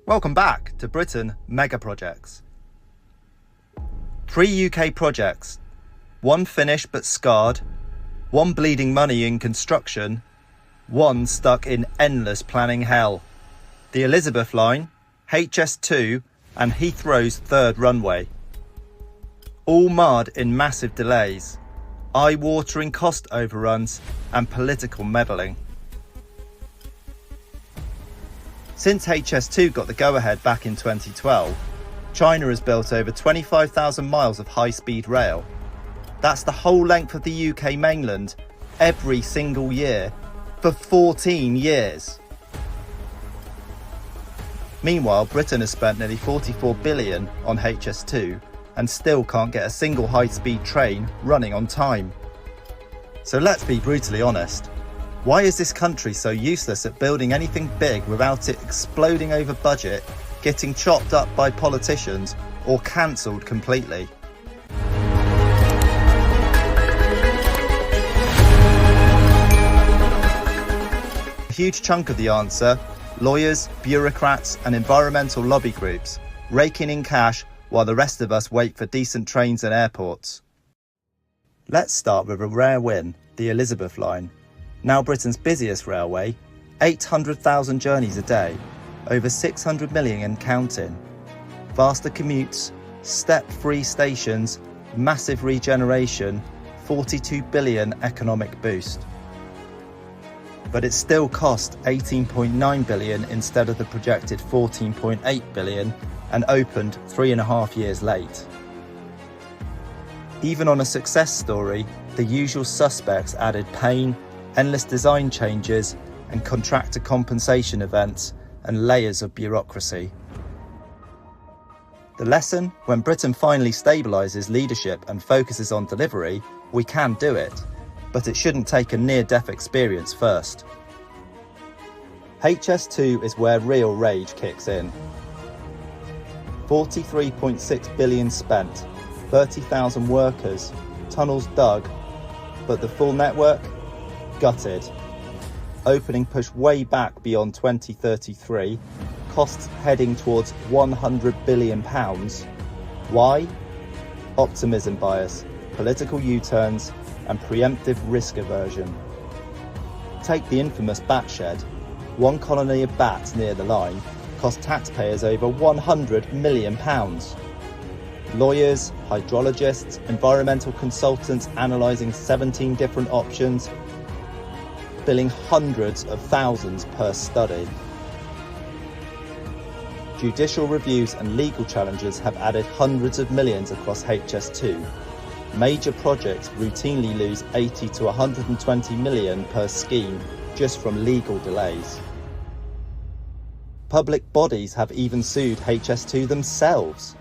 Welcome back to Britain Mega Projects. 3 UK projects, 1 finished but scarred, 1 bleeding money in construction, 1 stuck in endless planning hell. The Elizabeth Line, HS2 and Heathrow's Third Runway. All marred in massive delays, eye-watering cost overruns and political meddling. Since HS2 got the go-ahead back in 2012, China has built over 25,000 miles of high-speed rail. That's the whole length of the UK mainland every single year for 14 years. Meanwhile, Britain has spent nearly 44 billion on HS2 and still can't get a single high-speed train running on time. So let's be brutally honest. Why is this country so useless at building anything big without it exploding over budget, getting chopped up by politicians, or cancelled completely? A huge chunk of the answer: lawyers, bureaucrats and environmental lobby groups, raking in cash while the rest of us wait for decent trains and airports. Let's start with a rare win, the Elizabeth Line. Now Britain's busiest railway, 800,000 journeys a day, over 600 million and counting. Faster commutes, step-free stations, massive regeneration, 42 billion economic boost. But it still cost 18.9 billion instead of the projected 14.8 billion and opened 3.5 years late. Even on a success story, the usual suspects added pain, endless design changes and contractor compensation events and layers of bureaucracy. The lesson: when Britain finally stabilises leadership and focuses on delivery, we can do it, but it shouldn't take a near-death experience first. HS2 is where real rage kicks in. 43.6 billion spent, 30,000 workers, tunnels dug, but the full network? Gutted. Opening pushed way back beyond 2033, costs heading towards £100 billion. Why? Optimism bias, political U-turns and preemptive risk aversion. Take the infamous bat shed. 1 colony of bats near the line cost taxpayers over £100 million. Lawyers, hydrologists, environmental consultants analysing 17 different options, billing hundreds of thousands per study. Judicial reviews and legal challenges have added hundreds of millions across HS2. Major projects routinely lose 80 to 120 million per scheme just from legal delays. Public bodies have even sued HS2 themselves.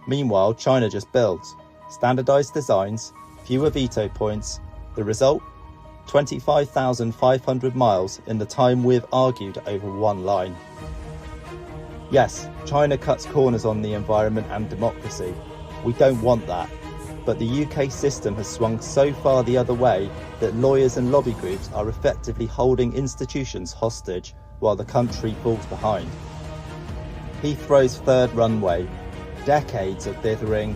Meanwhile, China just builds. Standardised designs, fewer veto points. The result? 25,500 miles in the time we've argued over one line. Yes, China cuts corners on the environment and democracy. We don't want that. But the UK system has swung so far the other way that lawyers and lobby groups are effectively holding institutions hostage while the country falls behind. Heathrow's Third Runway. Decades of dithering,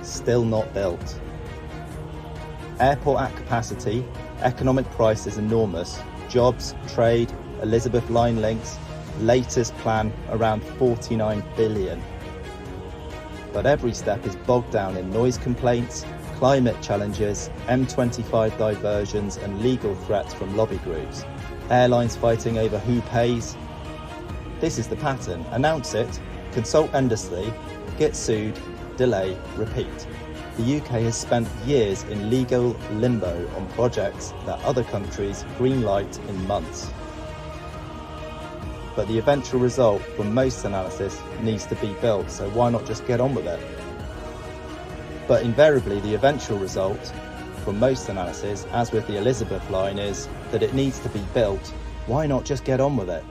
still not built. Airport at capacity, economic price is enormous. Jobs, trade, Elizabeth Line links, latest plan around 49 billion. But every step is bogged down in noise complaints, climate challenges, M25 diversions and legal threats from lobby groups. Airlines fighting over who pays. This is the pattern. Announce it, consult endlessly, get sued, delay, repeat. The UK has spent years in legal limbo on projects that other countries greenlight in months. But the eventual result from most analysis needs to be built, so why not just get on with it? But invariably the eventual result from most analysis, as with the Elizabeth Line, is that it needs to be built. Why not just get on with it?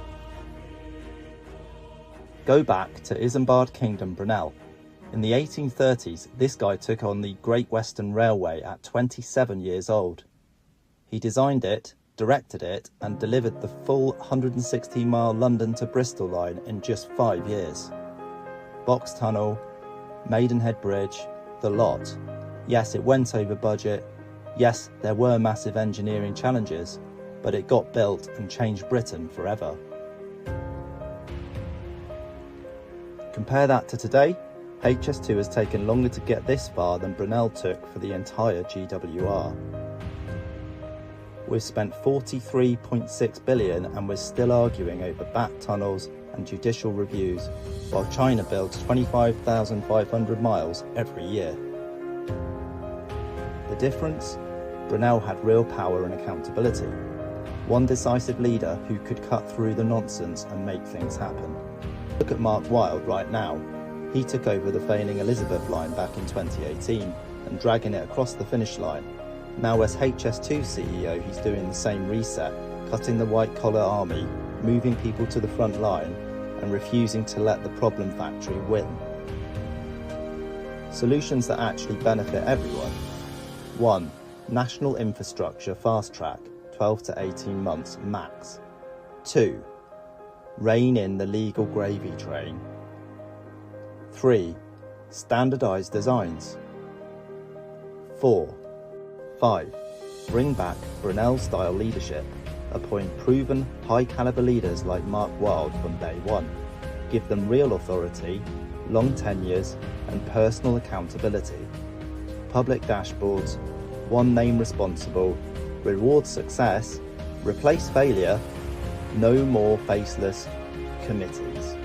Go back to Isambard Kingdom Brunel. In the 1830s, this guy took on the Great Western Railway at 27 years old. He designed it, directed it and delivered the full 160-mile London to Bristol line in just 5 years. Box Tunnel, Maidenhead Bridge, the lot. Yes, it went over budget. Yes, there were massive engineering challenges, but it got built and changed Britain forever. Compare that to today, HS2 has taken longer to get this far than Brunel took for the entire GWR. We've spent 43.6 billion and we're still arguing over back tunnels and judicial reviews, while China builds 25,500 miles every year. The difference? Brunel had real power and accountability. One decisive leader who could cut through the nonsense and make things happen. Look at Mark Wilde right now. He took over the failing Elizabeth line back in 2018 and dragging it across the finish line. Now as HS2 CEO, he's doing the same reset, cutting the white-collar army, moving people to the front line and refusing to let the problem factory win. Solutions that actually benefit everyone. 1. National infrastructure fast track, 12 to 18 months max. 2. Rein in the legal gravy train. 3. Standardised designs. 4. 5. Bring back Brunel-style leadership. Appoint proven, high-caliber leaders like Mark Wilde from day one. Give them real authority, long tenures, and personal accountability. Public dashboards, one name responsible, reward success, replace failure, no more faceless committees.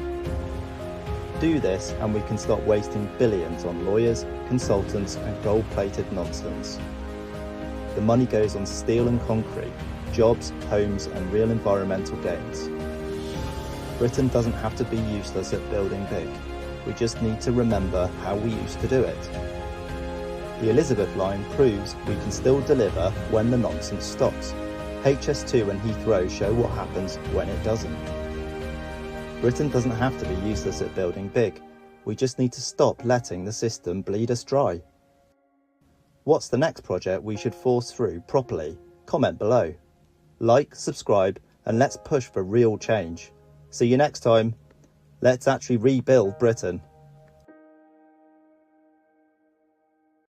Do this and we can stop wasting billions on lawyers, consultants and gold-plated nonsense. The money goes on steel and concrete, jobs, homes and real environmental gains. Britain doesn't have to be useless at building big. We just need to remember how we used to do it. The Elizabeth line proves we can still deliver when the nonsense stops. HS2 and Heathrow show what happens when it doesn't. Britain doesn't have to be useless at building big. We just need to stop letting the system bleed us dry. What's the next project we should force through properly? Comment below. Like, subscribe, and let's push for real change. See you next time. Let's actually rebuild Britain.